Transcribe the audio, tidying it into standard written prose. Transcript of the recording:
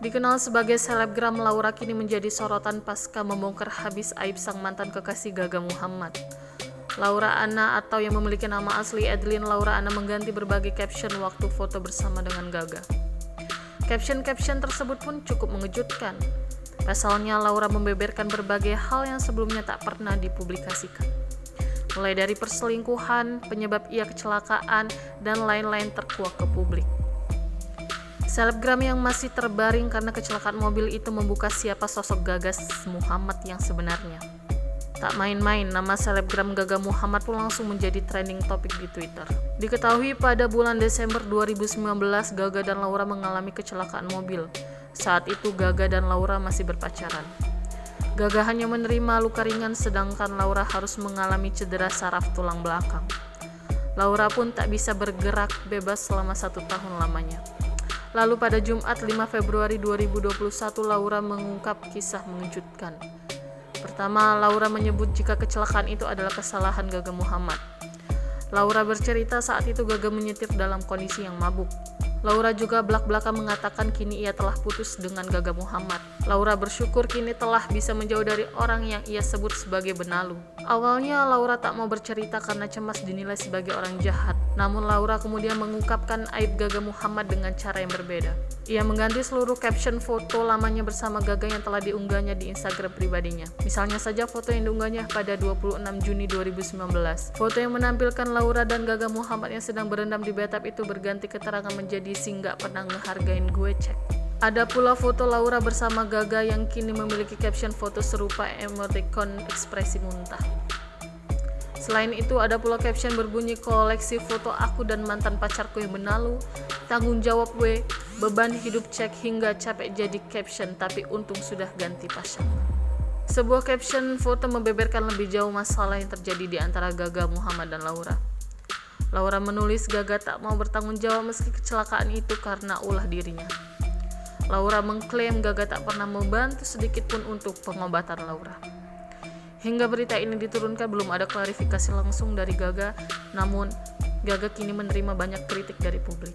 Dikenal sebagai selebgram, Laura kini menjadi sorotan pasca membongkar habis aib sang mantan kekasih Gaga Muhammad. Laura Anna atau yang memiliki nama asli Adeline Laura Anna mengganti berbagai caption waktu foto bersama dengan Gaga. Caption-caption tersebut pun cukup mengejutkan. Pasalnya Laura membeberkan berbagai hal yang sebelumnya tak pernah dipublikasikan. Mulai dari perselingkuhan, penyebab ia kecelakaan, dan lain-lain terkuak ke publik. Selebgram yang masih terbaring karena kecelakaan mobil itu membuka siapa sosok Gaga Muhammad yang sebenarnya. Tak main-main, nama selebgram Gaga Muhammad pun langsung menjadi trending topik di Twitter. Diketahui pada bulan Desember 2019, Gaga dan Laura mengalami kecelakaan mobil. Saat itu Gaga dan Laura masih berpacaran. Gaga hanya menerima luka ringan sedangkan Laura harus mengalami cedera saraf tulang belakang. Laura pun tak bisa bergerak bebas selama 1 tahun lamanya. Lalu pada Jumat 5 Februari 2021, Laura mengungkap kisah mengejutkan. Pertama, Laura menyebut jika kecelakaan itu adalah kesalahan Gaga Muhammad. Laura bercerita saat itu Gaga menyetir dalam kondisi yang mabuk. Laura juga belak-belakan mengatakan kini ia telah putus dengan Gaga Muhammad. Laura bersyukur kini telah bisa menjauh dari orang yang ia sebut sebagai benalu. Awalnya Laura tak mau bercerita karena cemas dinilai sebagai orang jahat. Namun Laura kemudian mengungkapkan aib Gaga Muhammad dengan cara yang berbeda. Ia mengganti seluruh caption foto lamanya bersama Gaga yang telah diunggahnya di Instagram pribadinya. Misalnya saja foto yang diunggahnya pada 26 Juni 2019. Foto yang menampilkan Laura dan Gaga Muhammad yang sedang berendam di bathtub itu berganti keterangan menjadi "Si nggak pernah ngehargain gue cek". Ada pula foto Laura bersama Gaga yang kini memiliki caption foto serupa emoticon ekspresi muntah. Selain itu ada pula caption berbunyi "Koleksi foto aku dan mantan pacarku yang benalu, tanggung jawab we, beban hidup cek hingga capek jadi caption tapi untung sudah ganti pasang". Sebuah caption foto membeberkan lebih jauh masalah yang terjadi di antara Gaga Muhammad dan Laura. Laura menulis Gaga tak mau bertanggung jawab meski kecelakaan itu karena ulah dirinya. Laura mengklaim Gaga tak pernah membantu sedikit pun untuk pengobatan Laura. Hingga berita ini diturunkan belum ada klarifikasi langsung dari Gaga, namun Gaga kini menerima banyak kritik dari publik.